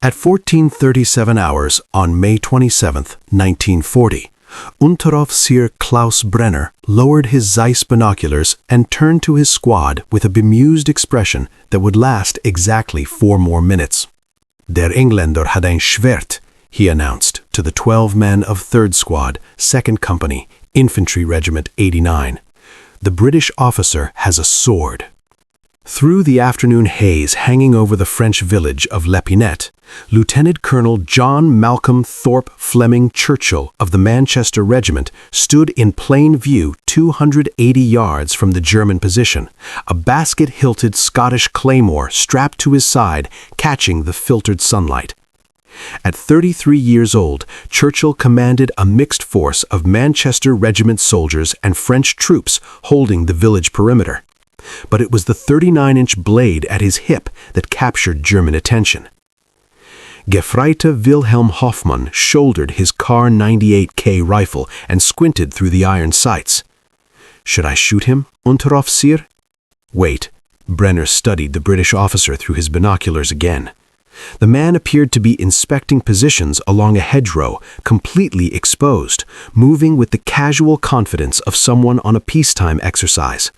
At 14:37 hours on May 27, 1940, Unteroffizier Klaus Brenner lowered his Zeiss binoculars and turned to his squad with a bemused expression that would last exactly 4 more minutes. Der Engländer hat ein Schwert, he announced to the 12 men of 3rd Squad, 2nd Company, Infantry Regiment 89. The British officer has a sword. Through the afternoon haze hanging over the French village of Lepinette, Lieutenant Colonel John Malcolm Thorpe Fleming Churchill of the Manchester Regiment stood in plain view 280 yards from the German position, a basket-hilted Scottish claymore strapped to his side, catching the filtered sunlight. At 33 years old, Churchill commanded a mixed force of Manchester Regiment soldiers and French troops holding the village perimeter. But it was the 39-inch blade at his hip that captured German attention. Gefreiter Wilhelm Hoffmann shouldered his Kar 98K rifle and squinted through the iron sights. "Should I shoot him, Unteroffizier?" "Wait." Brenner studied the British officer through his binoculars again. The man appeared to be inspecting positions along a hedgerow, completely exposed, moving with the casual confidence of someone on a peacetime exercise.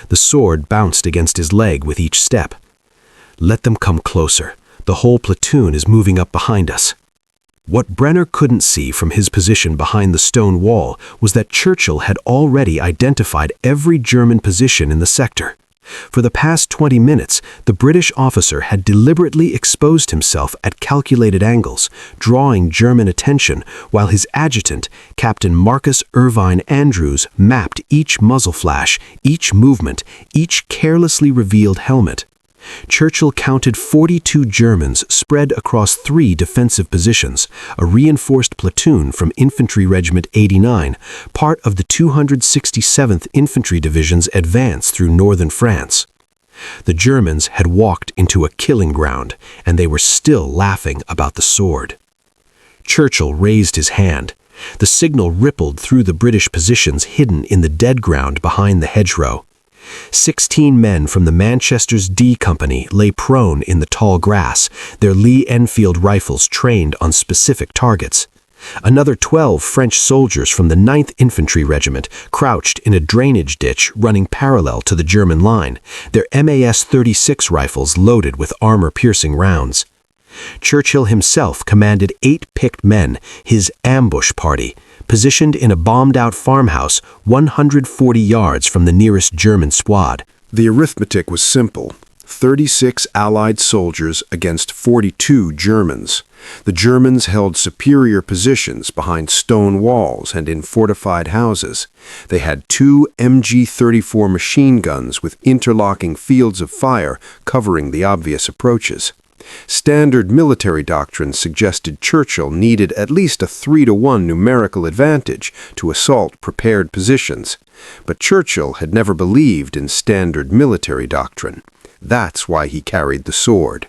The sword bounced against his leg with each step. "Let them come closer. The whole platoon is moving up behind us." What Brenner couldn't see from his position behind the stone wall was that Churchill had already identified every German position in the sector. For the past 20 minutes, the British officer had deliberately exposed himself at calculated angles, drawing German attention, while his adjutant, Captain Marcus Irvine Andrews, mapped each muzzle flash, each movement, each carelessly revealed helmet. Churchill counted 42 Germans spread across 3 defensive positions, a reinforced platoon from Infantry Regiment 89, part of the 267th Infantry Division's advance through northern France. The Germans had walked into a killing ground, and they were still laughing about the sword. Churchill raised his hand. The signal rippled through the British positions hidden in the dead ground behind the hedgerow. 16 men from the Manchester's D Company lay prone in the tall grass, their Lee-Enfield rifles trained on specific targets. Another 12 French soldiers from the 9th Infantry Regiment crouched in a drainage ditch running parallel to the German line, their MAS-36 rifles loaded with armor-piercing rounds. Churchill himself commanded 8 picked men, his ambush party, positioned in a bombed-out farmhouse 140 yards from the nearest German squad. The arithmetic was simple. 36 Allied soldiers against 42 Germans. The Germans held superior positions behind stone walls and in fortified houses. They had 2 MG-34 machine guns with interlocking fields of fire covering the obvious approaches. Standard military doctrine suggested Churchill needed at least a 3-to-1 numerical advantage to assault prepared positions. But Churchill had never believed in standard military doctrine. That's why he carried the sword.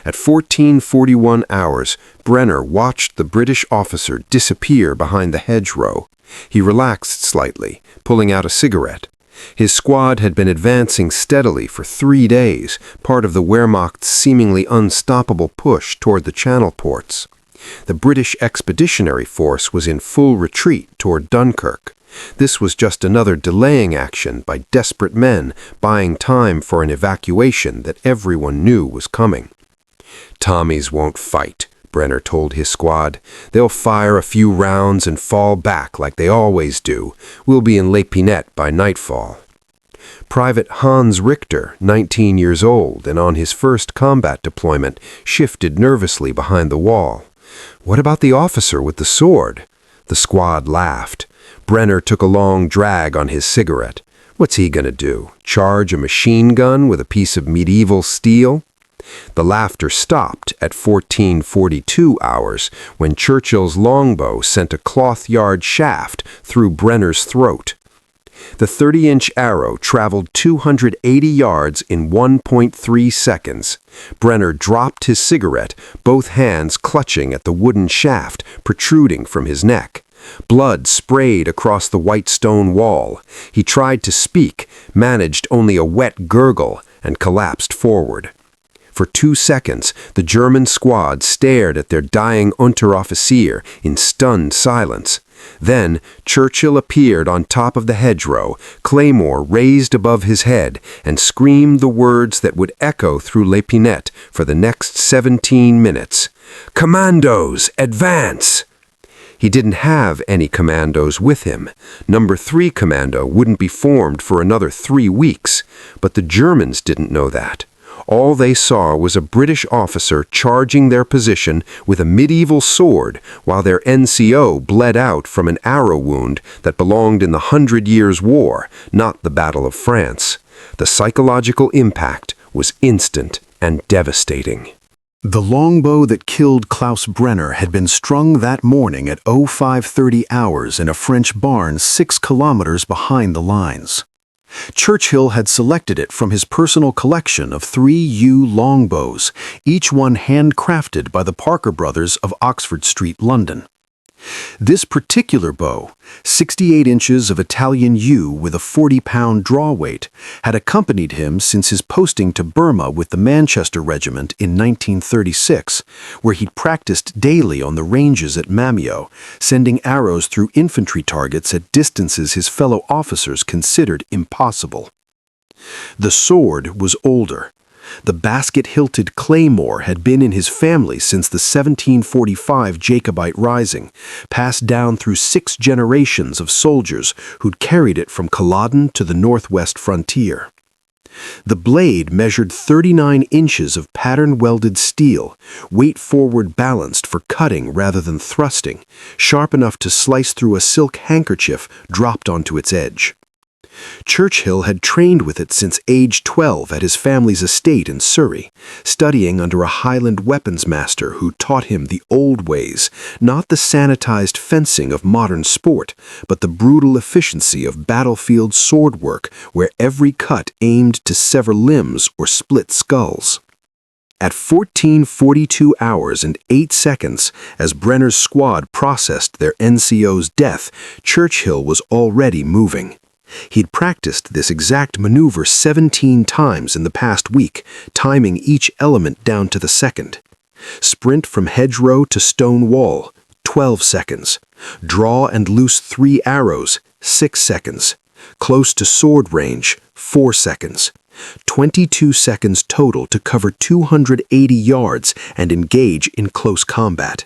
At 14:41 hours, Brenner watched the British officer disappear behind the hedgerow. He relaxed slightly, pulling out a cigarette. His squad had been advancing steadily for 3 days, part of the Wehrmacht's seemingly unstoppable push toward the Channel ports. The British Expeditionary Force was in full retreat toward Dunkirk. This was just another delaying action by desperate men buying time for an evacuation that everyone knew was coming. "Tommies won't fight," Brenner told his squad. "They'll fire a few rounds and fall back like they always do. We'll be in lepinette by nightfall." Private Hans Richter, 19 years old and on his first combat deployment, shifted nervously behind the wall. "What about the officer with the sword?" The squad laughed. Brenner took a long drag on his cigarette. "What's he gonna do? Charge a machine gun with a piece of medieval steel?" The laughter stopped at 14:42 hours when Churchill's longbow sent a cloth-yard shaft through Brenner's throat. The 30-inch arrow traveled 280 yards in 1.3 seconds. Brenner dropped his cigarette, both hands clutching at the wooden shaft protruding from his neck. Blood sprayed across the white stone wall. He tried to speak, managed only a wet gurgle, and collapsed forward. For 2 seconds, the German squad stared at their dying Unteroffizier in stunned silence. Then, Churchill appeared on top of the hedgerow, claymore raised above his head, and screamed the words that would echo through lepinette for the next 17 minutes. "Commandos, advance!" He didn't have any commandos with him. Number 3 Commando wouldn't be formed for another 3 weeks, but the Germans didn't know that. All they saw was a British officer charging their position with a medieval sword while their NCO bled out from an arrow wound that belonged in the 100 Years' War, not the Battle of France. The psychological impact was instant and devastating. The longbow that killed Klaus Brenner had been strung that morning at 05:30 hours in a French barn 6 kilometers behind the lines. Churchill had selected it from his personal collection of 3 yew longbows, each one handcrafted by the Parker brothers of Oxford Street, London. This particular bow, 68 inches of Italian yew with a 40-pound draw weight, had accompanied him since his posting to Burma with the Manchester Regiment in 1936, where he'd practiced daily on the ranges at Mamio, sending arrows through infantry targets at distances his fellow officers considered impossible. The sword was older. The basket-hilted claymore had been in his family since the 1745 Jacobite Rising, passed down through 6 generations of soldiers who'd carried it from Culloden to the northwest frontier. The blade measured 39 inches of pattern-welded steel, weight-forward balanced for cutting rather than thrusting, sharp enough to slice through a silk handkerchief dropped onto its edge. Churchill had trained with it since age 12 at his family's estate in Surrey, studying under a Highland weapons master who taught him the old ways, not the sanitized fencing of modern sport, but the brutal efficiency of battlefield sword work where every cut aimed to sever limbs or split skulls. At 14:42 hours and 8 seconds, as Brenner's squad processed their NCO's death, Churchill was already moving. He'd practiced this exact maneuver 17 times in the past week, timing each element down to the second. Sprint from hedgerow to stone wall, 12 seconds. Draw and loose 3 arrows, 6 seconds. Close to sword range, 4 seconds. 22 seconds total to cover 280 yards and engage in close combat.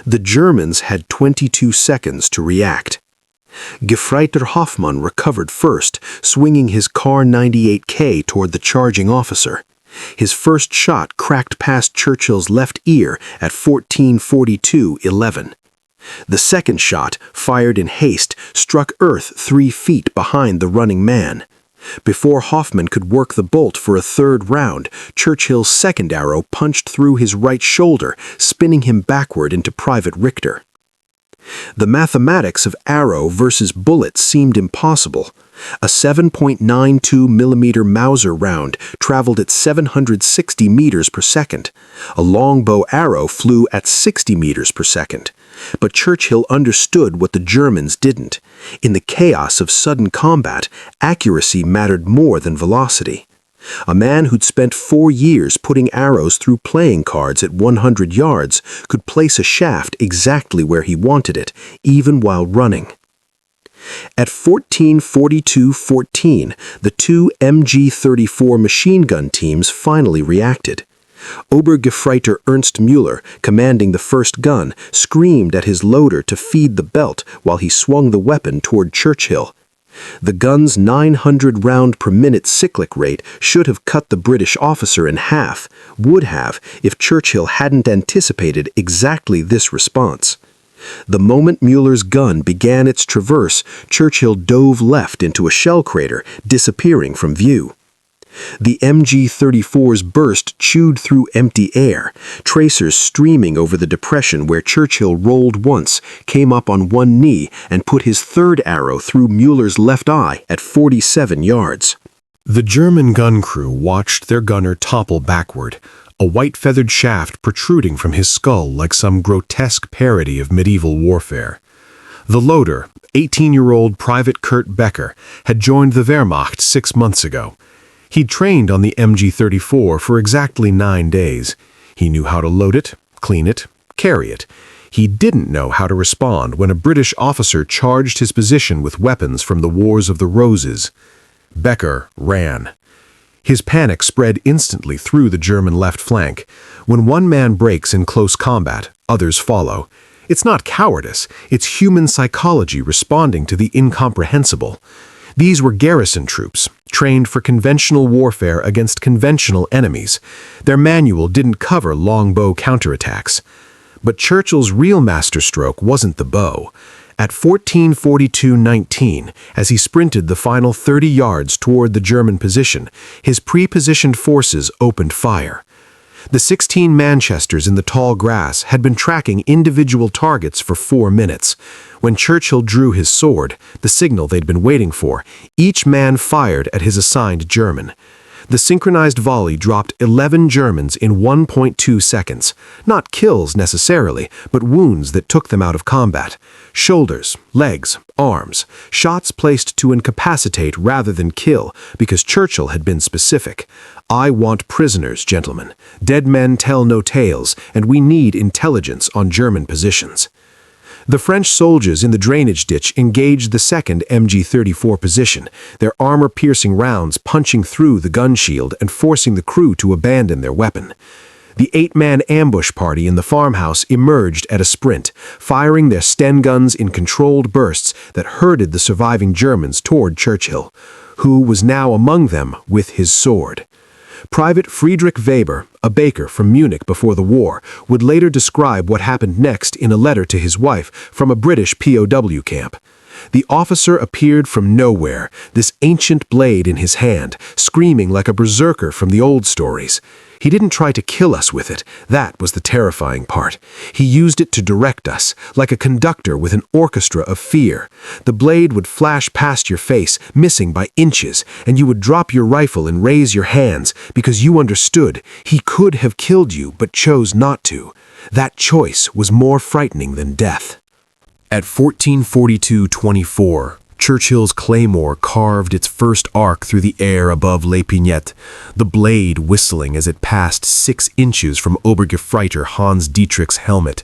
The Germans had 22 seconds to react. Gefreiter Hoffmann recovered first, swinging his Kar 98K toward the charging officer. His first shot cracked past Churchill's left ear at 14:42:11. The second shot, fired in haste, struck earth 3 feet behind the running man. Before Hoffmann could work the bolt for a third round, Churchill's second arrow punched through his right shoulder, spinning him backward into Private Richter. The mathematics of arrow versus bullet seemed impossible. A 7.92 millimeter Mauser round traveled at 760 meters per second. A longbow arrow flew at 60 meters per second. But Churchill understood what the Germans didn't. In the chaos of sudden combat, accuracy mattered more than velocity. A man who'd spent 4 years putting arrows through playing cards at 100 yards could place a shaft exactly where he wanted it, even while running. At 14:42:14, the 2 MG-34 machine gun teams finally reacted. Obergefreiter Ernst Müller, commanding the first gun, screamed at his loader to feed the belt while he swung the weapon toward Churchill. The gun's 900 round per minute cyclic rate should have cut the British officer in half, would have if Churchill hadn't anticipated exactly this response. The moment Müller's gun began its traverse, Churchill dove left into a shell crater, disappearing from view. The MG-34's burst chewed through empty air, tracers streaming over the depression where Churchill rolled once, came up on one knee, and put his third arrow through Müller's left eye at 47 yards. The German gun crew watched their gunner topple backward, a white-feathered shaft protruding from his skull like some grotesque parody of medieval warfare. The loader, 18-year-old Private Kurt Becker, had joined the Wehrmacht 6 months ago. He'd trained on the MG-34 for exactly 9 days. He knew how to load it, clean it, carry it. He didn't know how to respond when a British officer charged his position with weapons from the Wars of the Roses. Becker ran. His panic spread instantly through the German left flank. When one man breaks in close combat, others follow. It's not cowardice, it's human psychology responding to the incomprehensible. These were garrison troops, trained for conventional warfare against conventional enemies. Their manual didn't cover longbow counterattacks. But Churchill's real masterstroke wasn't the bow. At 14:42:19, as he sprinted the final 30 yards toward the German position, his pre-positioned forces opened fire. The 16 Manchesters in the tall grass had been tracking individual targets for 4 minutes. When Churchill drew his sword, the signal they'd been waiting for, each man fired at his assigned German. The synchronized volley dropped 11 Germans in 1.2 seconds. Not kills necessarily, but wounds that took them out of combat. Shoulders, legs, arms. Shots placed to incapacitate rather than kill, because Churchill had been specific. I want prisoners, gentlemen. Dead men tell no tales, and we need intelligence on German positions. The French soldiers in the drainage ditch engaged the second MG-34 position, their armor-piercing rounds punching through the gun shield and forcing the crew to abandon their weapon. The 8-man ambush party in the farmhouse emerged at a sprint, firing their Sten guns in controlled bursts that herded the surviving Germans toward Churchill, who was now among them with his sword. Private Friedrich Weber, a baker from Munich before the war, would later describe what happened next in a letter to his wife from a British POW camp. The officer appeared from nowhere, this ancient blade in his hand, screaming like a berserker from the old stories. He didn't try to kill us with it. That was the terrifying part. He used it to direct us, like a conductor with an orchestra of fear. The blade would flash past your face, missing by inches, and you would drop your rifle and raise your hands, because you understood he could have killed you but chose not to. That choice was more frightening than death. At 14:42:24, Churchill's claymore carved its first arc through the air above lepinette, the blade whistling as it passed 6 inches from Obergefreiter Hans Dietrich's helmet.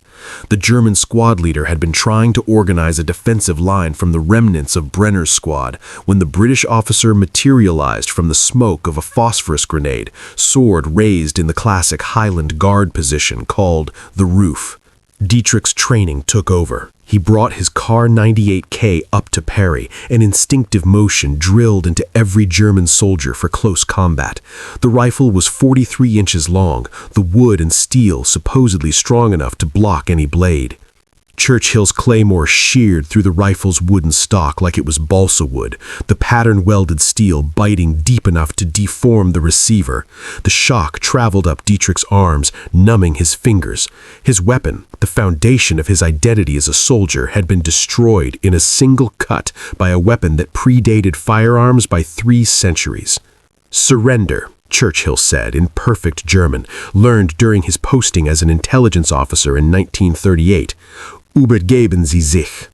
The German squad leader had been trying to organize a defensive line from the remnants of Brenner's squad when the British officer materialized from the smoke of a phosphorus grenade, sword raised in the classic Highland Guard position called the roof. Dietrich's training took over. He brought his Kar 98K up to parry, an instinctive motion drilled into every German soldier for close combat. The rifle was 43 inches long, the wood and steel supposedly strong enough to block any blade. Churchill's claymore sheared through the rifle's wooden stock like it was balsa wood, the pattern-welded steel biting deep enough to deform the receiver. The shock traveled up Dietrich's arms, numbing his fingers. His weapon, the foundation of his identity as a soldier, had been destroyed in a single cut by a weapon that predated firearms by 3 centuries. Surrender, Churchill said in perfect German, learned during his posting as an intelligence officer in 1938. Übergeben Sie sich.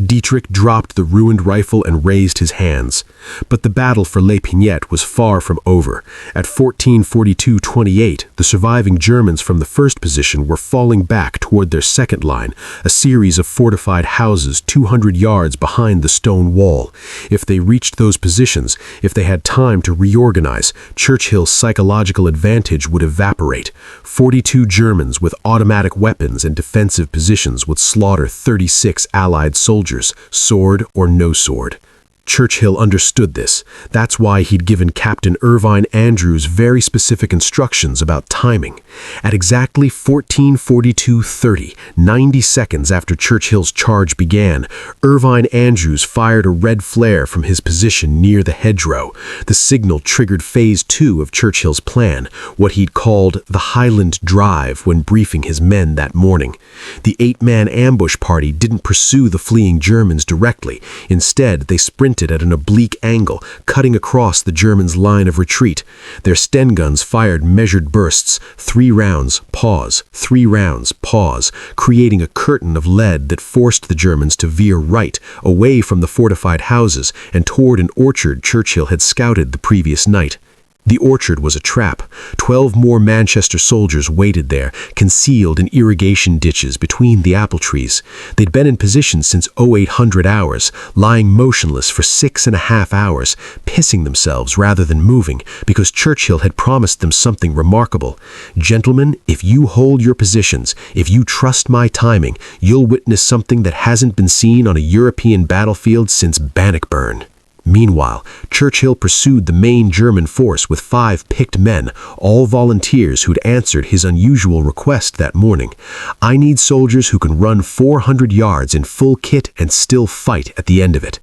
Dietrich dropped the ruined rifle and raised his hands. But the battle for Lepinette was far from over. At 14:42:28, the surviving Germans from the first position were falling back toward their second line, a series of fortified houses 200 yards behind the stone wall. If they reached those positions, if they had time to reorganize, Churchill's psychological advantage would evaporate. 42 Germans with automatic weapons and defensive positions would slaughter 36 Allied soldiers, sword or no sword. Churchill understood this. That's why he'd given Captain Irvine Andrews very specific instructions about timing. At exactly 14:42:30, 90 seconds after Churchill's charge began, Irvine Andrews fired a red flare from his position near the hedgerow. The signal triggered Phase 2 of Churchill's plan, what he'd called the Highland Drive when briefing his men that morning. The 8-man ambush party didn't pursue the fleeing Germans directly. Instead, they sprinted at an oblique angle, cutting across the Germans' line of retreat. Their Sten guns fired measured bursts, 3 rounds, pause, 3 rounds, pause, creating a curtain of lead that forced the Germans to veer right, away from the fortified houses and toward an orchard Churchill had scouted the previous night. The orchard was a trap. 12 more Manchester soldiers waited there, concealed in irrigation ditches between the apple trees. They'd been in position since 0800 hours, lying motionless for 6.5 hours, pissing themselves rather than moving, because Churchill had promised them something remarkable. Gentlemen, if you hold your positions, if you trust my timing, you'll witness something that hasn't been seen on a European battlefield since Bannockburn. Meanwhile, Churchill pursued the main German force with 5 picked men, all volunteers who'd answered his unusual request that morning. I need soldiers who can run 400 yards in full kit and still fight at the end of it.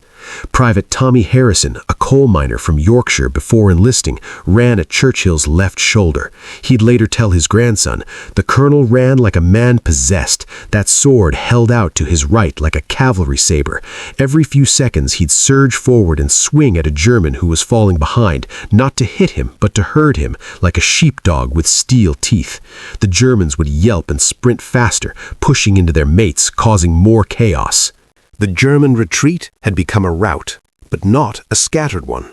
Private Tommy Harrison, a coal miner from Yorkshire before enlisting, ran at Churchill's left shoulder. He'd later tell his grandson, "The colonel ran like a man possessed, that sword held out to his right like a cavalry saber. Every few seconds he'd surge forward and swing at a German who was falling behind, not to hit him but to herd him, like a sheepdog with steel teeth. The Germans would yelp and sprint faster, pushing into their mates, causing more chaos." The German retreat had become a rout, but not a scattered one.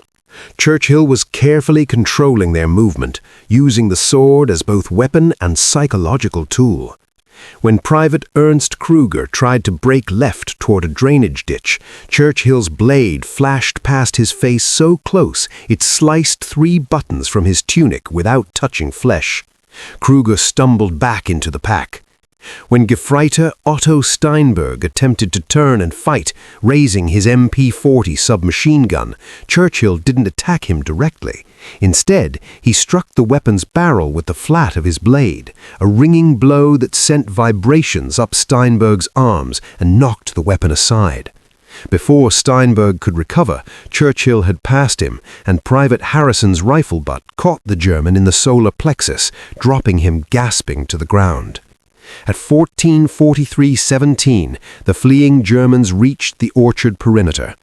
Churchill was carefully controlling their movement, using the sword as both weapon and psychological tool. When Private Ernst Kruger tried to break left toward a drainage ditch, Churchill's blade flashed past his face so close it sliced 3 buttons from his tunic without touching flesh. Kruger stumbled back into the pack. When Gefreiter Otto Steinberg attempted to turn and fight, raising his MP-40 submachine gun, Churchill didn't attack him directly. Instead, he struck the weapon's barrel with the flat of his blade, a ringing blow that sent vibrations up Steinberg's arms and knocked the weapon aside. Before Steinberg could recover, Churchill had passed him, and Private Harrison's rifle butt caught the German in the solar plexus, dropping him gasping to the ground. At 14:43:17, the fleeing Germans reached the orchard perimeter.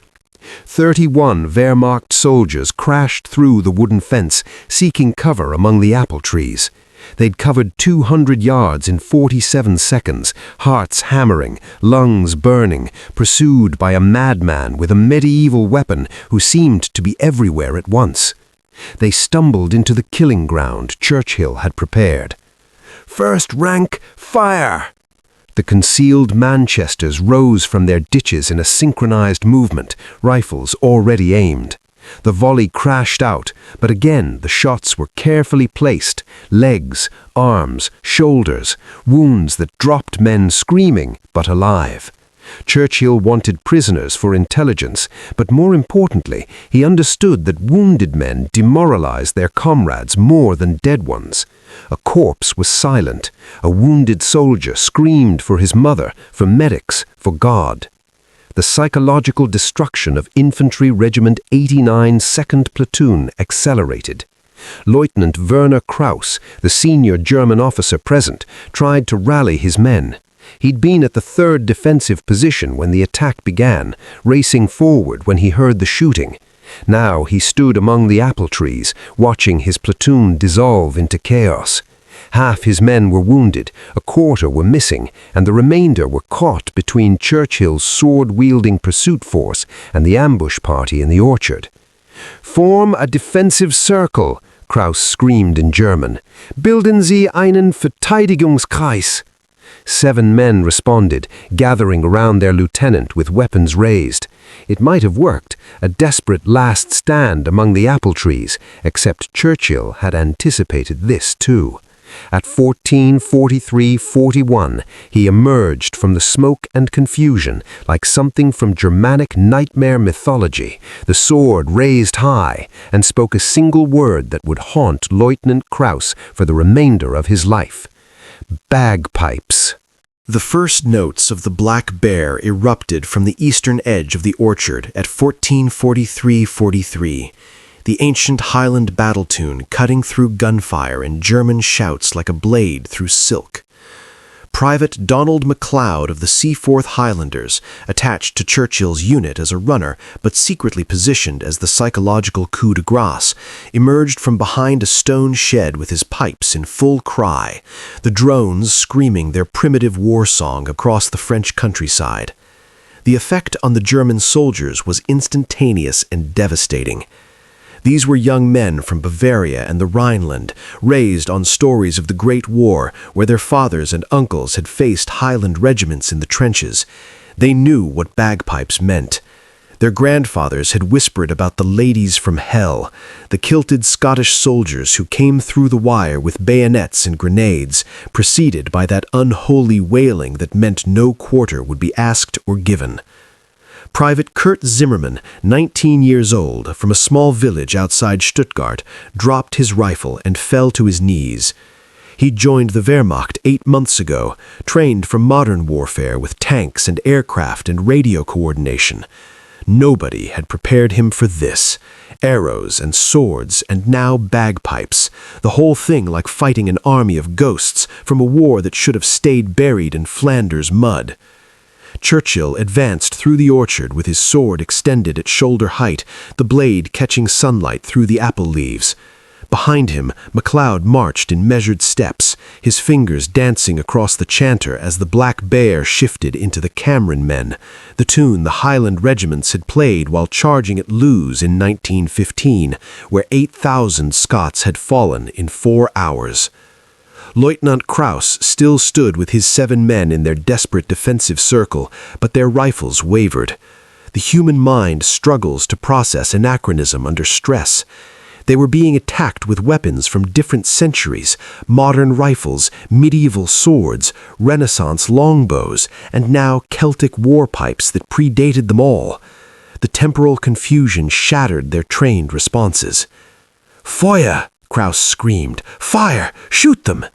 31 Wehrmacht soldiers crashed through the wooden fence, seeking cover among the apple trees. They'd covered 200 yards in 47 seconds, hearts hammering, lungs burning, pursued by a madman with a medieval weapon who seemed to be everywhere at once. They stumbled into the killing ground Churchill had prepared. "First rank, fire!" The concealed Manchesters rose from their ditches in a synchronized movement, rifles already aimed. The volley crashed out, but again the shots were carefully placed, legs, arms, shoulders, wounds that dropped men screaming but alive. Churchill wanted prisoners for intelligence, but more importantly, he understood that wounded men demoralized their comrades more than dead ones. A corpse was silent. A wounded soldier screamed for his mother, for medics, for God. The psychological destruction of Infantry Regiment 89 2nd Platoon accelerated. Lieutenant Werner Krauss, the senior German officer present, tried to rally his men. He'd been at the 3rd defensive position when the attack began, racing forward when he heard the shooting. Now he stood among the apple trees, watching his platoon dissolve into chaos. Half his men were wounded, a quarter were missing, and the remainder were caught between Churchill's sword-wielding pursuit force and the ambush party in the orchard. "Form a defensive circle," Krauss screamed in German. "Bilden Sie einen Verteidigungskreis." 7 men responded, gathering around their lieutenant with weapons raised. It might have worked, a desperate last stand among the apple trees, except Churchill had anticipated this too. At 14:43:41, he emerged from the smoke and confusion like something from Germanic nightmare mythology, the sword raised high, and spoke a single word that would haunt Lieutenant Krauss for the remainder of his life. Bagpipes. The first notes of the Black Bear erupted from the eastern edge of the orchard at 14:43:43, the ancient Highland battle tune cutting through gunfire and German shouts like a blade through silk. Private Donald MacLeod of the Seaforth Highlanders, attached to Churchill's unit as a runner but secretly positioned as the psychological coup de grace, emerged from behind a stone shed with his pipes in full cry, the drones screaming their primitive war song across the French countryside. The effect on the German soldiers was instantaneous and devastating. These were young men from Bavaria and the Rhineland, raised on stories of the Great War, where their fathers and uncles had faced Highland regiments in the trenches. They knew what bagpipes meant. Their grandfathers had whispered about the ladies from hell, the kilted Scottish soldiers who came through the wire with bayonets and grenades, preceded by that unholy wailing that meant no quarter would be asked or given. Private Kurt Zimmermann, 19 years old, from a small village outside Stuttgart, dropped his rifle and fell to his knees. He joined the Wehrmacht 8 months ago, trained for modern warfare with tanks and aircraft and radio coordination. Nobody had prepared him for this. Arrows and swords and now bagpipes. The whole thing like fighting an army of ghosts from a war that should have stayed buried in Flanders mud. Churchill advanced through the orchard with his sword extended at shoulder height, the blade catching sunlight through the apple leaves. Behind him, MacLeod marched in measured steps, his fingers dancing across the chanter as the Black Bear shifted into the Cameron Men, the tune the Highland regiments had played while charging at Lewes in 1915, where 8,000 Scots had fallen in 4 hours. Lieutenant Krauss still stood with his 7 men in their desperate defensive circle, but their rifles wavered. The human mind struggles to process anachronism under stress. They were being attacked with weapons from different centuries, modern rifles, medieval swords, Renaissance longbows, and now Celtic war pipes that predated them all. The temporal confusion shattered their trained responses. "Feuer!" Krauss screamed. "Fire! Shoot them!"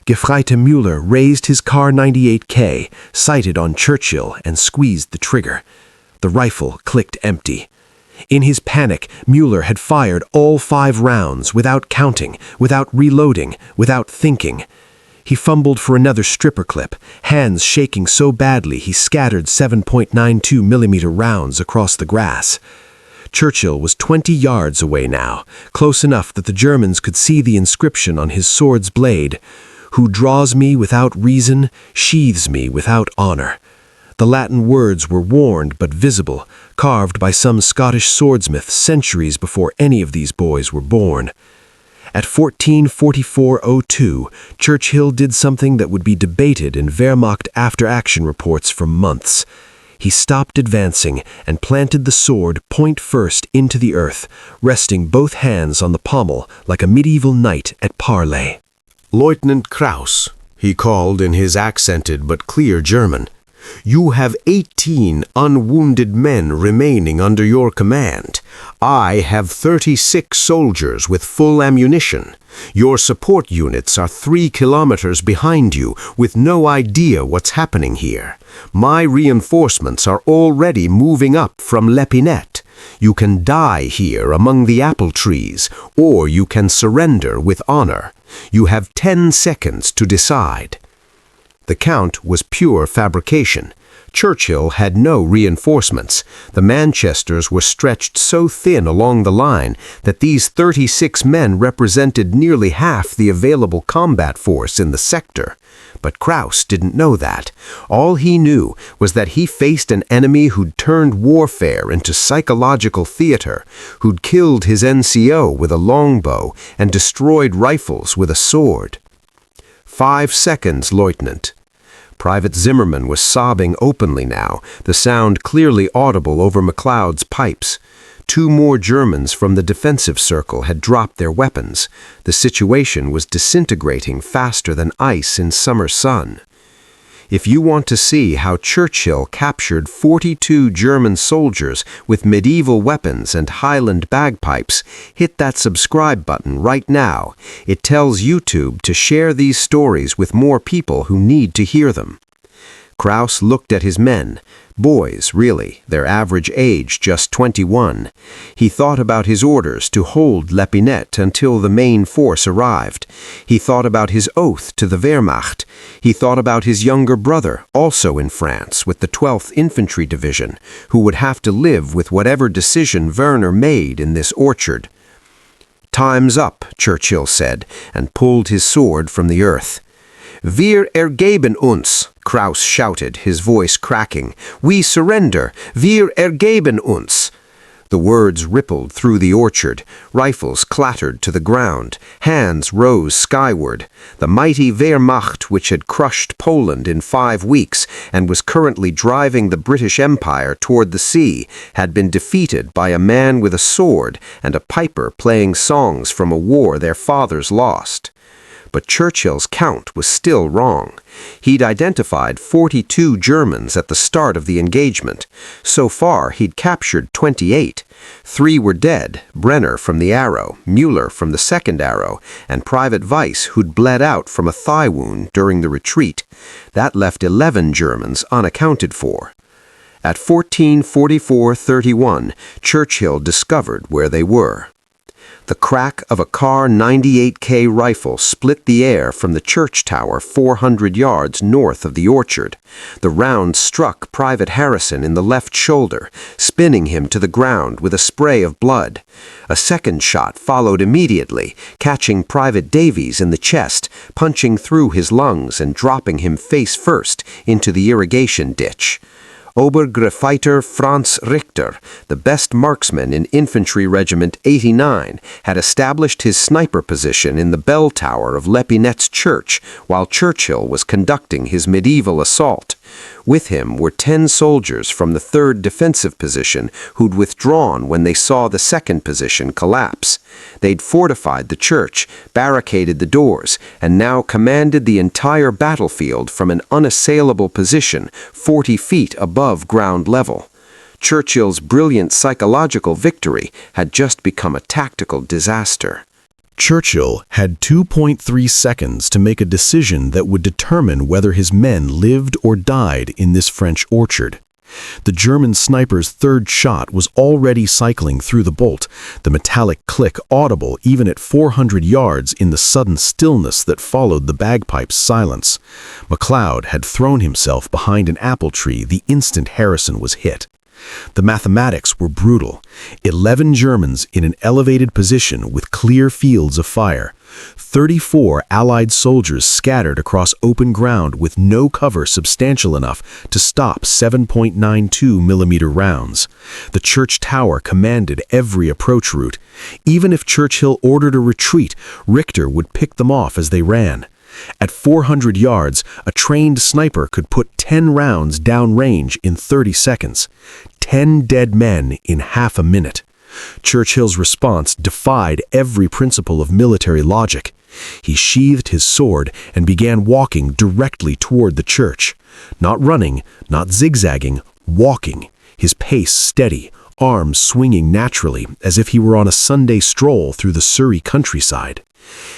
Gefreite Müller raised his Kar 98K, sighted on Churchill, and squeezed the trigger. The rifle clicked empty. In his panic, Müller had fired all 5 rounds without counting, without reloading, without thinking. He fumbled for another stripper clip, hands shaking so badly he scattered 7.92mm rounds across the grass. Churchill was 20 yards away now, close enough that the Germans could see the inscription on his sword's blade, "Who draws me without reason, sheathes me without honor." The Latin words were worn but visible, carved by some Scottish swordsmith centuries before any of these boys were born. At 14:44:02, Churchill did something that would be debated in Wehrmacht after-action reports for months. He stopped advancing and planted the sword point first into the earth, resting both hands on the pommel like a medieval knight at parley. "Lieutenant Krauss," he called in his accented but clear German, "you have 18 unwounded men remaining under your command. I have 36 soldiers with full ammunition. Your support units are 3 kilometers behind you with no idea what's happening here. My reinforcements are already moving up from Lepinette. You can die here among the apple trees, or you can surrender with honor. You have 10 seconds to decide." The count was pure fabrication. Churchill had no reinforcements. The Manchesters were stretched so thin along the line that these 36 men represented nearly half the available combat force in the sector. But Krauss didn't know that. All he knew was that he faced an enemy who'd turned warfare into psychological theater, who'd killed his NCO with a longbow and destroyed rifles with a sword. 5 seconds, Lieutenant. Private Zimmermann was sobbing openly now, the sound clearly audible over MacLeod's pipes. 2 more Germans from the defensive circle had dropped their weapons. The situation was disintegrating faster than ice in summer sun. If you want to see how Churchill captured 42 German soldiers with medieval weapons and Highland bagpipes, hit that subscribe button right now. It tells YouTube to share these stories with more people who need to hear them. Krauss looked at his men. Boys, really, their average age just 21. He thought about his orders to hold Lepinette until the main force arrived. He thought about his oath to the Wehrmacht. He thought about his younger brother, also in France, with the 12th Infantry Division, who would have to live with whatever decision Werner made in this orchard. "Time's up," Churchill said, and pulled his sword from the earth. "Wir ergeben uns," Krauss shouted, his voice cracking. "We surrender. Wir ergeben uns." The words rippled through the orchard, rifles clattered to the ground, hands rose skyward. The mighty Wehrmacht, which had crushed Poland in 5 weeks and was currently driving the British Empire toward the sea, had been defeated by a man with a sword and a piper playing songs from a war their fathers lost. But Churchill's count was still wrong. He'd identified 42 Germans at the start of the engagement. So far, he'd captured 28. 3 were dead, Brenner from the arrow, Müller from the second arrow, and Private Weiss, who'd bled out from a thigh wound during the retreat. That left 11 Germans unaccounted for. At 14:44:31, Churchill discovered where they were. The crack of a Kar 98K rifle split the air from the church tower 400 yards north of the orchard. The round struck Private Harrison in the left shoulder, spinning him to the ground with a spray of blood. A second shot followed immediately, catching Private Davies in the chest, punching through his lungs and dropping him face first into the irrigation ditch. Obergruppenleiter Franz Richter, the best marksman in Infantry Regiment 89, had established his sniper position in the bell tower of Lepinette's church while Churchill was conducting his medieval assault. With him were 10 soldiers from the 3rd defensive position who'd withdrawn when they saw the 2nd position collapse. They'd fortified the church, barricaded the doors, and now commanded the entire battlefield from an unassailable position 40 feet above ground level. Churchill's brilliant psychological victory had just become a tactical disaster. Churchill had 2.3 seconds to make a decision that would determine whether his men lived or died in this French orchard. The German sniper's 3rd shot was already cycling through the bolt, the metallic click audible even at 400 yards in the sudden stillness that followed the bagpipe's silence. MacLeod had thrown himself behind an apple tree the instant Harrison was hit. The mathematics were brutal. 11 Germans in an elevated position with clear fields of fire. 34 Allied soldiers scattered across open ground with no cover substantial enough to stop 7.92mm rounds. The church tower commanded every approach route. Even if Churchill ordered a retreat, Richter would pick them off as they ran. At 400 yards, a trained sniper could put 10 rounds downrange in 30 seconds. 10 dead men in half a minute. Churchill's response defied every principle of military logic. He sheathed his sword and began walking directly toward the church. Not running, not zigzagging, walking, his pace steady, arms swinging naturally as if he were on a Sunday stroll through the Surrey countryside.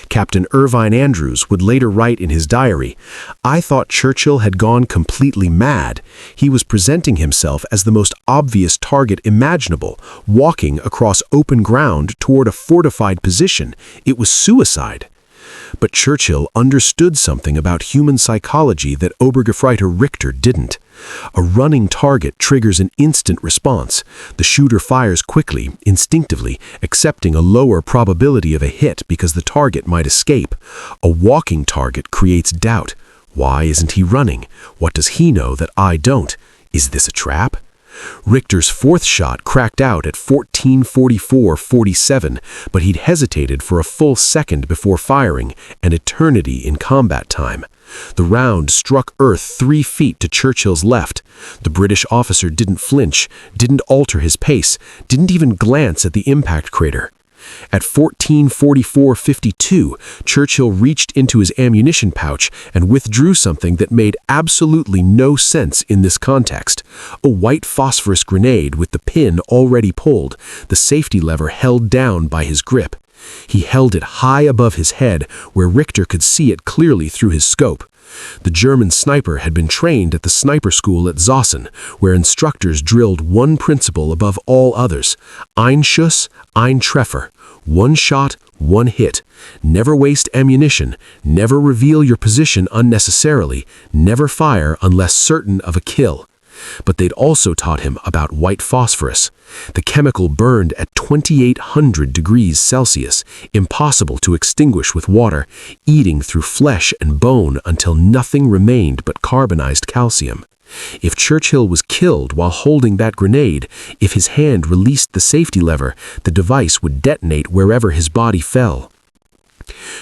Captain Irvine Andrews would later write in his diary, "I thought Churchill had gone completely mad. He was presenting himself as the most obvious target imaginable, walking across open ground toward a fortified position. It was suicide." But Churchill understood something about human psychology that Obergefreiter Richter didn't. A running target triggers an instant response. The shooter fires quickly, instinctively, accepting a lower probability of a hit because the target might escape. A walking target creates doubt. Why isn't he running? What does he know that I don't? Is this a trap? Richter's 4th shot cracked out at 14:44:47, but he'd hesitated for a full second before firing, an eternity in combat time. The round struck earth 3 feet to Churchill's left. The British officer didn't flinch, didn't alter his pace, didn't even glance at the impact crater. At 14:44:52, Churchill reached into his ammunition pouch and withdrew something that made absolutely no sense in this context. A white phosphorus grenade with the pin already pulled, the safety lever held down by his grip. He held it high above his head where Richter could see it clearly through his scope. The German sniper had been trained at the sniper school at Zossen, where instructors drilled one principle above all others: Ein Schuss, ein Treffer. One shot, one hit. Never waste ammunition. Never reveal your position unnecessarily. Never fire unless certain of a kill. But they'd also taught him about white phosphorus. The chemical burned at 2,800 degrees Celsius, impossible to extinguish with water, eating through flesh and bone until nothing remained but carbonized calcium. If Churchill was killed while holding that grenade, if his hand released the safety lever, the device would detonate wherever his body fell.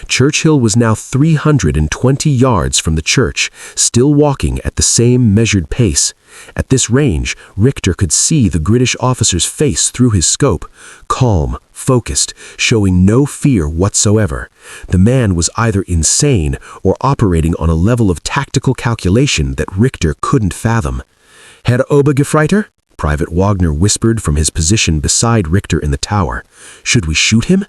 Churchill was now 320 yards from the church, still walking at the same measured pace. At this range, Richter could see the British officer's face through his scope, calm, focused, showing no fear whatsoever. The man was either insane or operating on a level of tactical calculation that Richter couldn't fathom. "Herr Obergefreiter?" Private Wagner whispered from his position beside Richter in the tower. "Should we shoot him?"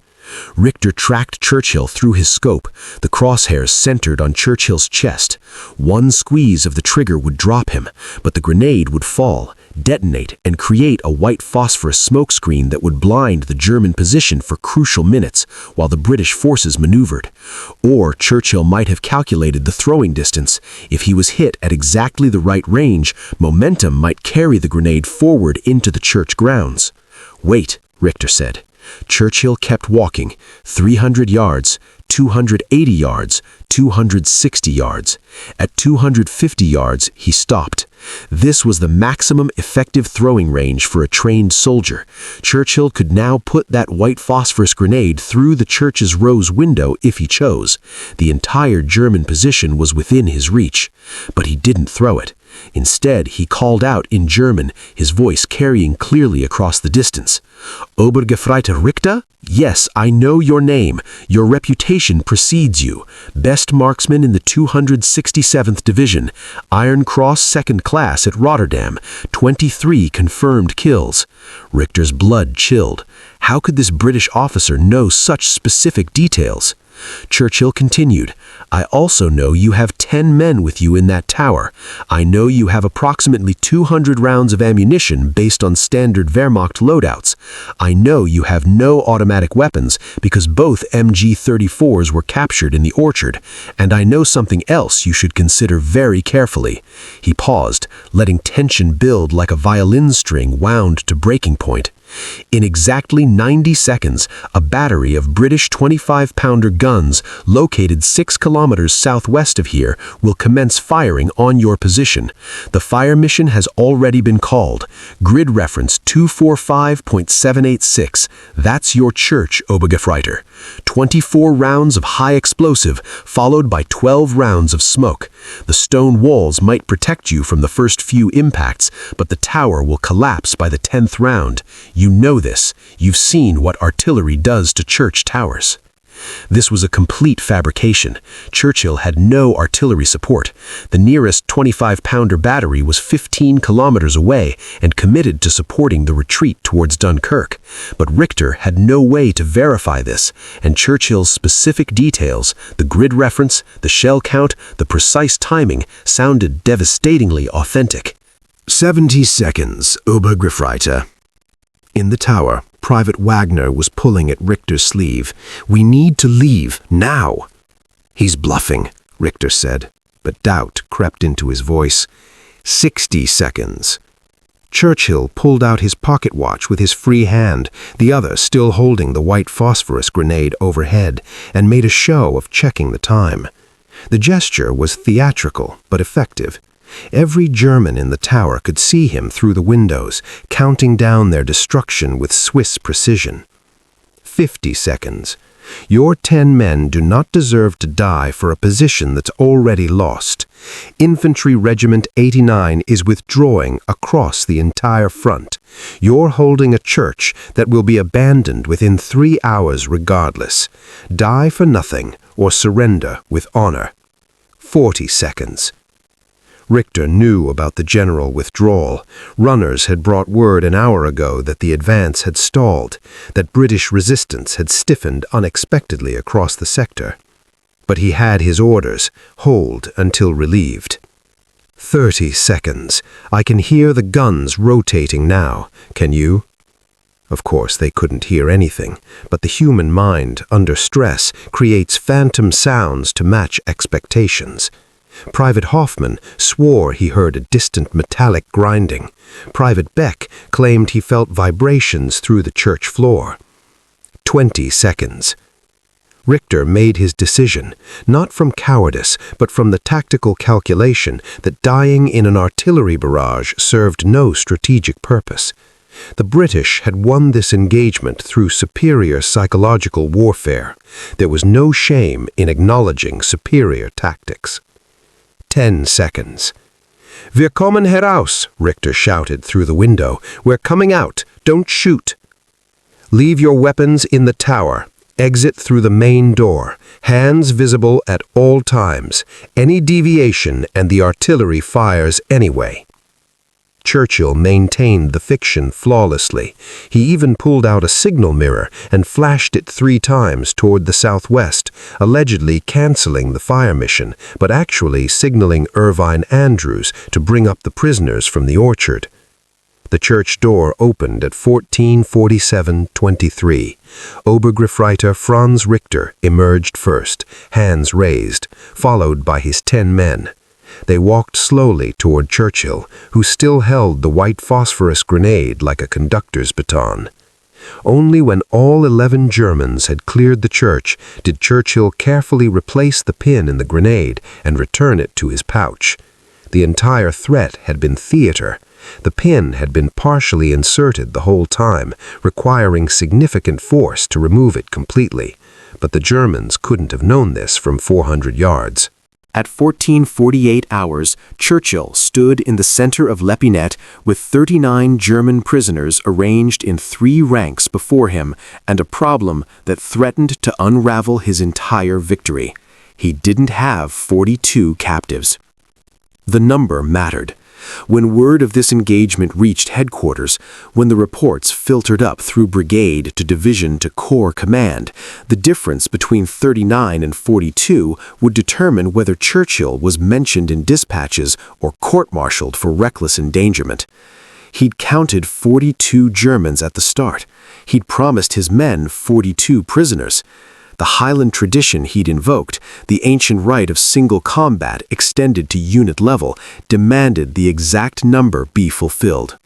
Richter tracked Churchill through his scope, the crosshairs centered on Churchill's chest. One squeeze of the trigger would drop him, but the grenade would fall, detonate, and create a white phosphorus smokescreen that would blind the German position for crucial minutes while the British forces maneuvered. Or Churchill might have calculated the throwing distance. If he was hit at exactly the right range, momentum might carry the grenade forward into the church grounds. "Wait," Richter said. Churchill kept walking, 300 yards, 280 yards, 260 yards. At 250 yards, he stopped. This was the maximum effective throwing range for a trained soldier. Churchill could now put that white phosphorus grenade through the church's rose window if he chose. The entire German position was within his reach. But he didn't throw it. Instead, he called out in German, his voice carrying clearly across the distance. "Obergefreiter Richter? Yes, I know your name. Your reputation precedes you. Best marksman in the 267th Division. Iron Cross 2nd Class at Rotterdam. 23 confirmed kills." Richter's blood chilled. How could this British officer know such specific details? Churchill continued, "I also know you have 10 men with you in that tower. I know you have approximately 200 rounds of ammunition based on standard Wehrmacht loadouts. I know you have no automatic weapons because both MG-34s were captured in the orchard. And I know something else you should consider very carefully." He paused, letting tension build like a violin string wound to breaking point. In exactly 90 seconds, a battery of British 25-pounder guns located 6 kilometers southwest of here will commence firing on your position. The fire mission has already been called. Grid reference 245.786. That's your church, Obergefreiter. 24 rounds of high explosive, followed by 12 rounds of smoke. The stone walls might protect you from the first few impacts, but the tower will collapse by the 10th round. You know this. You've seen what artillery does to church towers. This was a complete fabrication. Churchill had no artillery support. The nearest 25-pounder battery was 15 kilometers away and committed to supporting the retreat towards Dunkirk. But Richter had no way to verify this, and Churchill's specific details, the grid reference, the shell count, the precise timing, sounded devastatingly authentic. 70 seconds, Obergefreiter. In the tower, Private Wagner was pulling at Richter's sleeve. "We need to leave, now." "He's bluffing," Richter said, but doubt crept into his voice. 60 seconds. Churchill pulled out his pocket watch with his free hand, the other still holding the white phosphorus grenade overhead, and made a show of checking the time. The gesture was theatrical, but effective. Every German in the tower could see him through the windows, counting down their destruction with Swiss precision. 50 seconds. Your 10 men do not deserve to die for a position that's already lost. Infantry Regiment 89 is withdrawing across the entire front. You're holding a church that will be abandoned within 3 hours regardless. Die for nothing or surrender with honor. 40 seconds. Richter knew about the general withdrawal. Runners had brought word an hour ago that the advance had stalled, that British resistance had stiffened unexpectedly across the sector. But he had his orders, hold until relieved. 30 seconds. I can hear the guns rotating now. Can you? Of course, they couldn't hear anything, but the human mind, under stress, creates phantom sounds to match expectations. Private Hoffman swore he heard a distant metallic grinding. Private Beck claimed he felt vibrations through the church floor. 20 seconds. Richter made his decision, not from cowardice, but from the tactical calculation that dying in an artillery barrage served no strategic purpose. The British had won this engagement through superior psychological warfare. There was no shame in acknowledging superior tactics. 10 seconds. "Wir kommen heraus," Richter shouted through the window. "We're coming out. Don't shoot. Leave your weapons in the tower. Exit through the main door. Hands visible at all times. Any deviation and the artillery fires anyway." Churchill maintained the fiction flawlessly. He even pulled out a signal mirror and flashed it 3 times toward the southwest, allegedly canceling the fire mission, but actually signaling Irvine Andrews to bring up the prisoners from the orchard. The church door opened at 14:47:23. Obergriffreiter Franz Richter emerged first, hands raised, followed by his 10 men. They walked slowly toward Churchill, who still held the white phosphorus grenade like a conductor's baton. Only when all 11 Germans had cleared the church did Churchill carefully replace the pin in the grenade and return it to his pouch. The entire threat had been theater. The pin had been partially inserted the whole time, requiring significant force to remove it completely. But the Germans couldn't have known this from 400 yards. At 14:48 hours, Churchill stood in the center of lepinette with 39 German prisoners arranged in 3 ranks before him and a problem that threatened to unravel his entire victory. He didn't have 42 captives. The number mattered. When word of this engagement reached headquarters, when the reports filtered up through brigade to division to corps command, the difference between 39 and 42 would determine whether Churchill was mentioned in dispatches or court-martialed for reckless endangerment. He'd counted 42 Germans at the start. He'd promised his men 42 prisoners. The Highland tradition he'd invoked, the ancient right of single combat extended to unit level, demanded the exact number be fulfilled.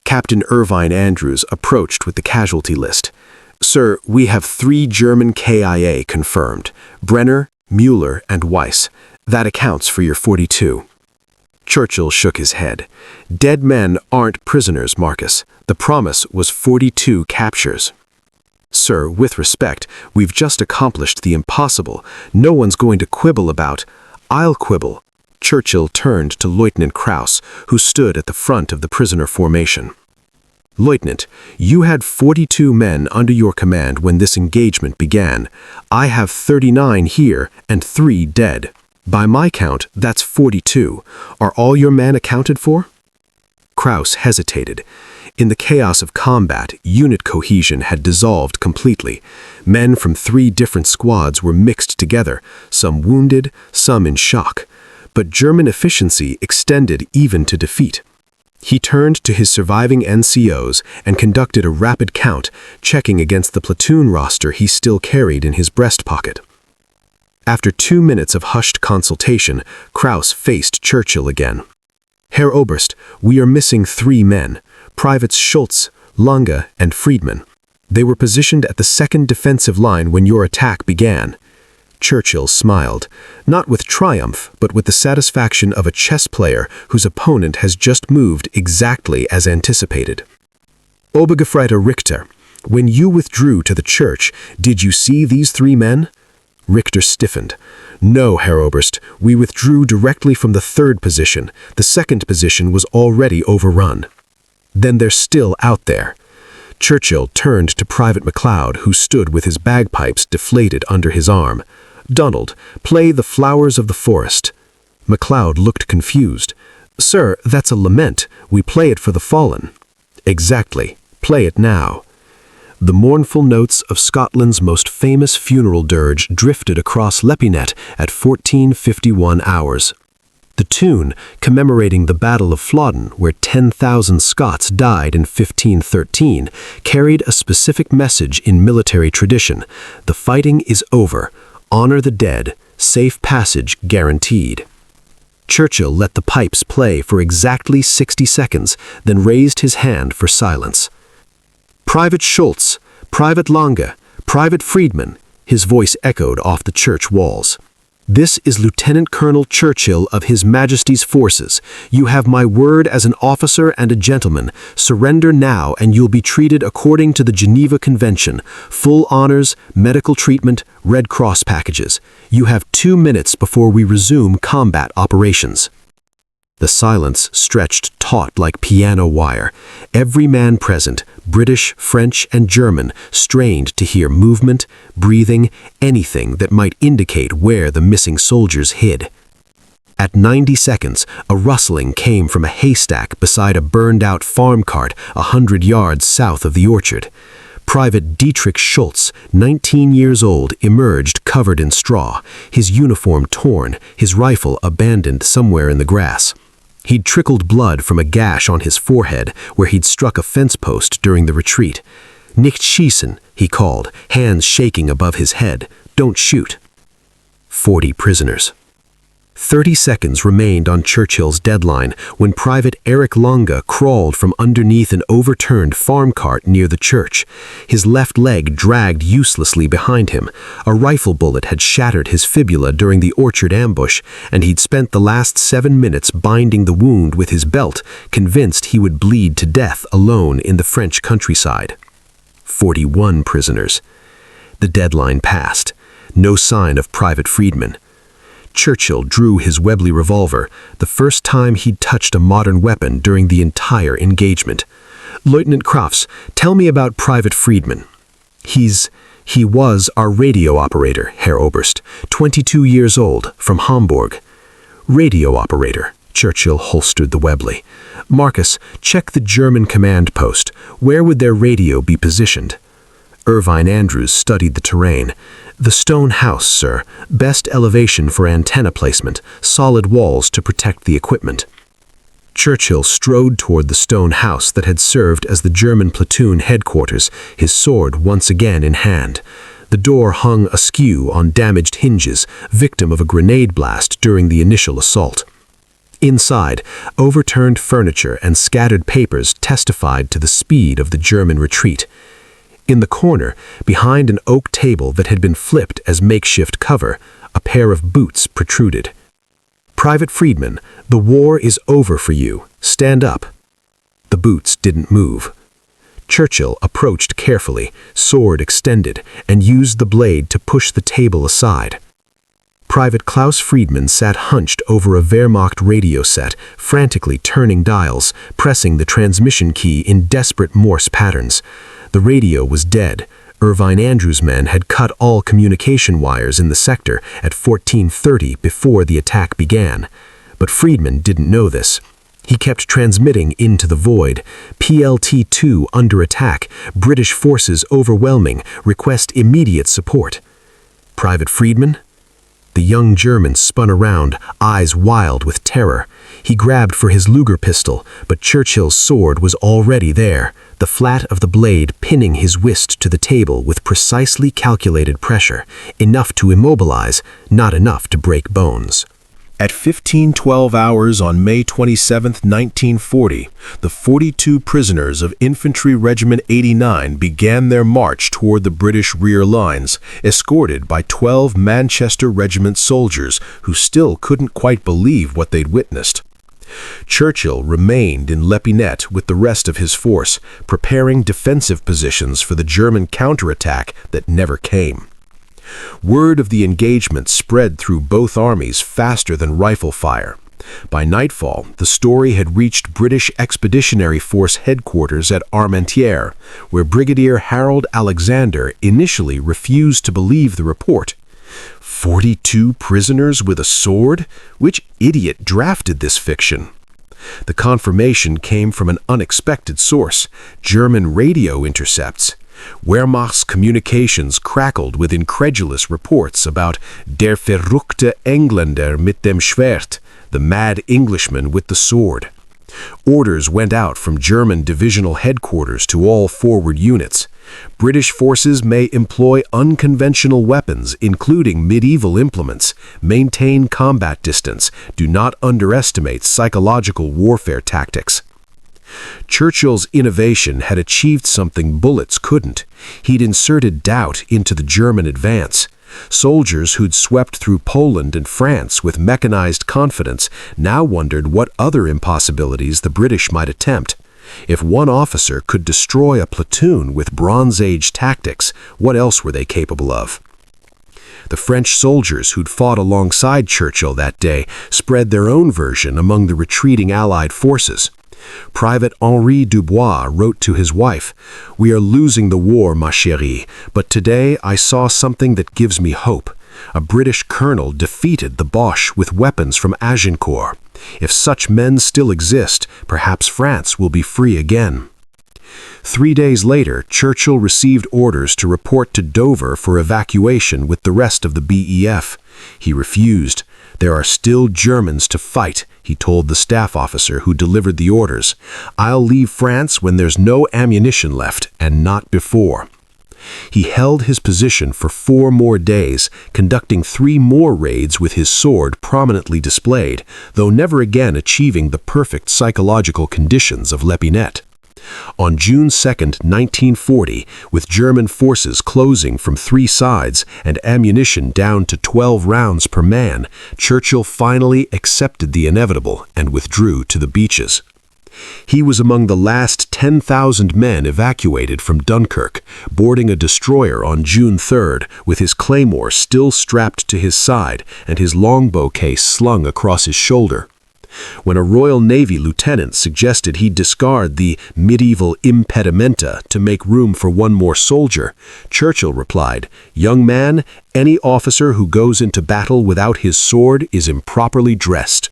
Captain Irvine Andrews approached with the casualty list. "Sir, we have 3 German KIA confirmed, Brenner, Müller, and Weiss. That accounts for your 42. Churchill shook his head. "Dead men aren't prisoners, Marcus. The promise was 42 captures." "Sir, with respect, we've just accomplished the impossible. No one's going to quibble about—" "I'll quibble." Churchill turned to Lieutenant Krauss, who stood at the front of the prisoner formation. "Lieutenant, you had 42 men under your command when this engagement began. I have 39 here and 3 dead. By my count, that's 42. Are all your men accounted for?" Krauss hesitated. In the chaos of combat, unit cohesion had dissolved completely. Men from 3 different squads were mixed together, some wounded, some in shock. But German efficiency extended even to defeat. He turned to his surviving NCOs and conducted a rapid count, checking against the platoon roster he still carried in his breast pocket. After 2 minutes of hushed consultation, Krauss faced Churchill again. "Herr Oberst, we are missing 3 men. Privates Schultz, Lange, and Friedman. They were positioned at the 2nd defensive line when your attack began." Churchill smiled, not with triumph, but with the satisfaction of a chess player whose opponent has just moved exactly as anticipated. "Obergefreiter Richter, when you withdrew to the church, did you see these 3 men?" Richter stiffened. "No, Herr Oberst, we withdrew directly from the 3rd position. The 2nd position was already overrun." "Then they're still out there." Churchill turned to Private MacLeod, who stood with his bagpipes deflated under his arm. "Donald, play The Flowers of the Forest." MacLeod looked confused. "Sir, that's a lament. We play it for the fallen." "Exactly. Play it now." The mournful notes of Scotland's most famous funeral dirge drifted across lepinette at 14:51 hours. The tune, commemorating the Battle of Flodden, where 10,000 Scots died in 1513, carried a specific message in military tradition. The fighting is over. Honor the dead. Safe passage guaranteed. Churchill let the pipes play for exactly 60 seconds, then raised his hand for silence. "Private Schultz, Private Lange, Private Friedman, his voice echoed off the church walls. "This is Lieutenant Colonel Churchill of His Majesty's forces. You have my word as an officer and a gentleman. Surrender now and you'll be treated according to the Geneva Convention. Full honors, medical treatment, Red Cross packages. You have 2 minutes before we resume combat operations." The silence stretched taut like piano wire. Every man present, British, French, and German, strained to hear movement, breathing, anything that might indicate where the missing soldiers hid. At 90 seconds, a rustling came from a haystack beside a burned-out farm cart 100 yards south of the orchard. Private Dietrich Schultz, 19 years old, emerged covered in straw, his uniform torn, his rifle abandoned somewhere in the grass. He'd trickled blood from a gash on his forehead where he'd struck a fence post during the retreat. "Nicht schießen," he called, hands shaking above his head. "Don't shoot." 40 prisoners. 30 seconds remained on Churchill's deadline when Private Erich Lange crawled from underneath an overturned farm cart near the church. His left leg dragged uselessly behind him. A rifle bullet had shattered his fibula during the orchard ambush, and he'd spent the last 7 minutes binding the wound with his belt, convinced he would bleed to death alone in the French countryside. 41 prisoners. The deadline passed. No sign of Private Friedman. Churchill drew his Webley revolver, the first time he'd touched a modern weapon during the entire engagement. "Lieutenant Crofts, tell me about Private Friedman." He was our radio operator, Herr Oberst, 22 years old, from Hamburg." "Radio operator," Churchill holstered the Webley. "Marcus, check the German command post. Where would their radio be positioned?" Irvine Andrews studied the terrain. "The stone house, sir. Best elevation for antenna placement. Solid walls to protect the equipment." Churchill strode toward the stone house that had served as the German platoon headquarters, his sword once again in hand. The door hung askew on damaged hinges, victim of a grenade blast during the initial assault. Inside, overturned furniture and scattered papers testified to the speed of the German retreat. In the corner, behind an oak table that had been flipped as makeshift cover, a pair of boots protruded. "Private Friedman, the war is over for you. Stand up." The boots didn't move. Churchill approached carefully, sword extended, and used the blade to push the table aside. Private Klaus Friedman sat hunched over a Wehrmacht radio set, frantically turning dials, pressing the transmission key in desperate Morse patterns. The radio was dead. Irvine Andrews' men had cut all communication wires in the sector at 14:30 before the attack began. But Friedman didn't know this. He kept transmitting into the void. "PLT-2 under attack. British forces overwhelming. Request immediate support." "Private Friedman?" The young German spun around, eyes wild with terror. He grabbed for his Luger pistol, but Churchill's sword was already there, the flat of the blade pinning his wrist to the table with precisely calculated pressure, enough to immobilize, not enough to break bones. At 15:12 hours on May 27, 1940, the 42 prisoners of Infantry Regiment 89 began their march toward the British rear lines, escorted by 12 Manchester Regiment soldiers who still couldn't quite believe what they'd witnessed. Churchill remained in Lepinette with the rest of his force, preparing defensive positions for the German counterattack that never came. Word of the engagement spread through both armies faster than rifle fire. By nightfall, the story had reached British Expeditionary Force headquarters at Armentières, where Brigadier Harold Alexander initially refused to believe the report. 42 prisoners with a sword? Which idiot drafted this fiction? The confirmation came from an unexpected source: German radio intercepts. Wehrmacht's communications crackled with incredulous reports about der verrückte Engländer mit dem Schwert, the mad Englishman with the sword. Orders went out from German divisional headquarters to all forward units. British forces may employ unconventional weapons, including medieval implements. Maintain combat distance. Do not underestimate psychological warfare tactics. Churchill's innovation had achieved something bullets couldn't. He'd inserted doubt into the German advance. Soldiers who'd swept through Poland and France with mechanized confidence now wondered what other impossibilities the British might attempt. If one officer could destroy a platoon with Bronze Age tactics, what else were they capable of? The French soldiers who'd fought alongside Churchill that day spread their own version among the retreating Allied forces. Private Henri Dubois wrote to his wife, "We are losing the war, ma chérie, but today I saw something that gives me hope. A British colonel defeated the Boche with weapons from Agincourt. If such men still exist, perhaps France will be free again." 3 days later, Churchill received orders to report to Dover for evacuation with the rest of the BEF. He refused. "There are still Germans to fight," he told the staff officer who delivered the orders. "I'll leave France when there's no ammunition left, and not before." He held his position for 4 more days, conducting 3 more raids with his sword prominently displayed, though never again achieving the perfect psychological conditions of lepinette. On June 2, 1940, with German forces closing from 3 sides and ammunition down to 12 rounds per man, Churchill finally accepted the inevitable and withdrew to the beaches. He was among the last 10,000 men evacuated from Dunkirk, boarding a destroyer on June 3rd with his claymore still strapped to his side and his longbow case slung across his shoulder. When a Royal Navy lieutenant suggested he discard the medieval impedimenta to make room for one more soldier, Churchill replied, "Young man, any officer who goes into battle without his sword is improperly dressed."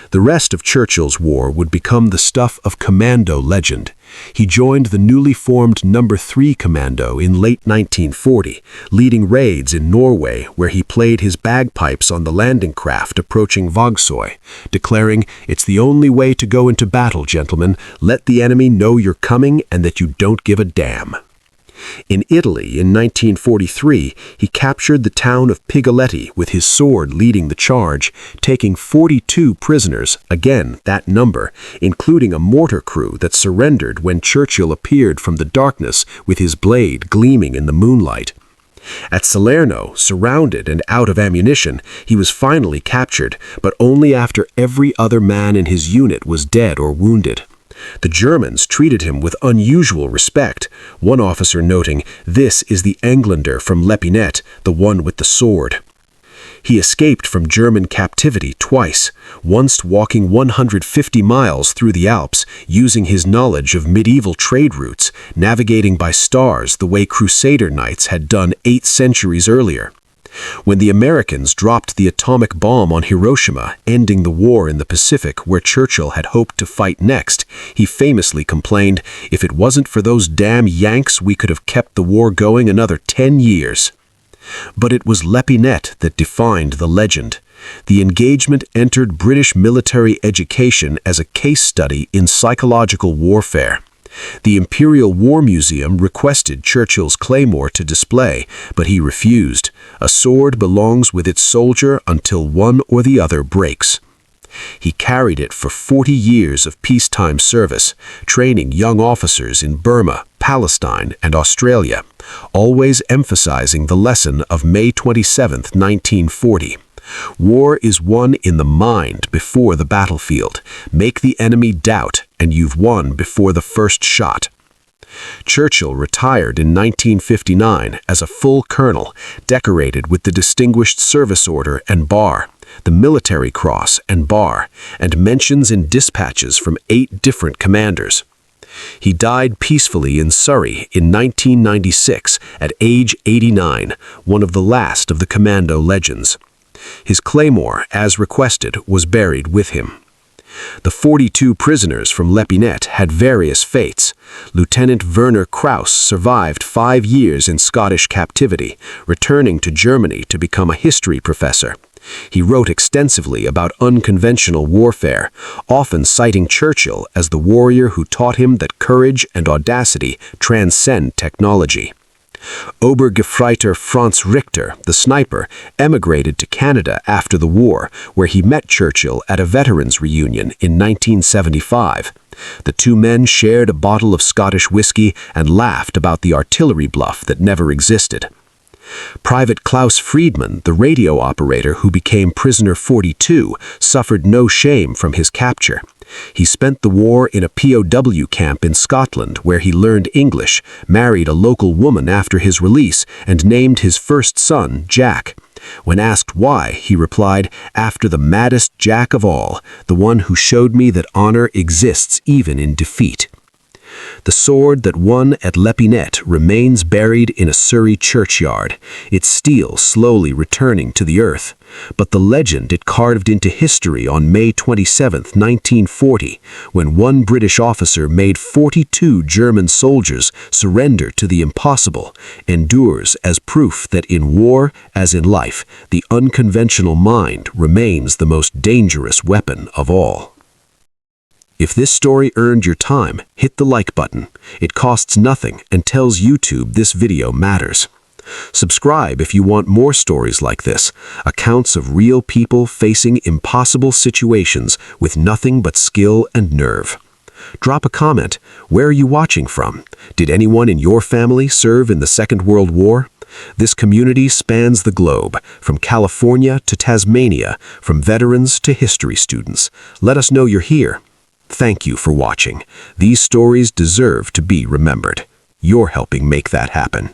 The rest of Churchill's war would become the stuff of commando legend. He joined the newly formed No. 3 Commando in late 1940, leading raids in Norway where he played his bagpipes on the landing craft approaching Vågsøy, declaring, "It's the only way to go into battle, gentlemen. Let the enemy know you're coming and that you don't give a damn." In Italy in 1943, he captured the town of Pigoletti with his sword leading the charge, taking 42 prisoners, again that number, including a mortar crew that surrendered when Churchill appeared from the darkness with his blade gleaming in the moonlight. At Salerno, surrounded and out of ammunition, he was finally captured, but only after every other man in his unit was dead or wounded. The Germans treated him with unusual respect, one officer noting, "This is the Englander from Lepinette, the one with the sword." He escaped from German captivity twice, once walking 150 miles through the Alps, using his knowledge of medieval trade routes, navigating by stars the way Crusader knights had done 8 centuries earlier. When the Americans dropped the atomic bomb on Hiroshima, ending the war in the Pacific where Churchill had hoped to fight next, he famously complained, "If it wasn't for those damn Yanks, we could have kept the war going another 10 years. But it was lepinette that defined the legend. The engagement entered British military education as a case study in psychological warfare. The Imperial War Museum requested Churchill's claymore to display, but he refused. A sword belongs with its soldier until one or the other breaks. He carried it for 40 years of peacetime service, training young officers in Burma, Palestine, and Australia, always emphasizing the lesson of May 27, 1940. War is won in the mind before the battlefield. Make the enemy doubt, and you've won before the first shot. Churchill retired in 1959 as a full colonel, decorated with the Distinguished Service Order and Bar, the Military Cross and Bar, and mentions in dispatches from 8 different commanders. He died peacefully in Surrey in 1996 at age 89, one of the last of the commando legends. His claymore, as requested, was buried with him. The 42 prisoners from Lepinette had various fates. Lieutenant Werner Krauss survived 5 years in Scottish captivity, returning to Germany to become a history professor. He wrote extensively about unconventional warfare, often citing Churchill as the warrior who taught him that courage and audacity transcend technology. Obergefreiter Franz Richter, the sniper, emigrated to Canada after the war, where he met Churchill at a veterans reunion in 1975. The two men shared a bottle of Scottish whiskey and laughed about the artillery bluff that never existed. Private Klaus Friedman, the radio operator who became prisoner 42, suffered no shame from his capture. He spent the war in a POW camp in Scotland where he learned English, married a local woman after his release, and named his first son Jack. When asked why, he replied, "After the maddest Jack of all, the one who showed me that honor exists even in defeat." The sword that won at Lepinette remains buried in a Surrey churchyard, its steel slowly returning to the earth. But the legend it carved into history on May 27, 1940, when one British officer made 42 German soldiers surrender to the impossible, endures as proof that in war, as in life, the unconventional mind remains the most dangerous weapon of all. If this story earned your time, hit the like button. It costs nothing and tells YouTube this video matters. Subscribe if you want more stories like this, accounts of real people facing impossible situations with nothing but skill and nerve. Drop a comment. Where are you watching from? Did anyone in your family serve in the Second World War? This community spans the globe, from California to Tasmania, from veterans to history students. Let us know you're here. Thank you for watching. These stories deserve to be remembered. You're helping make that happen.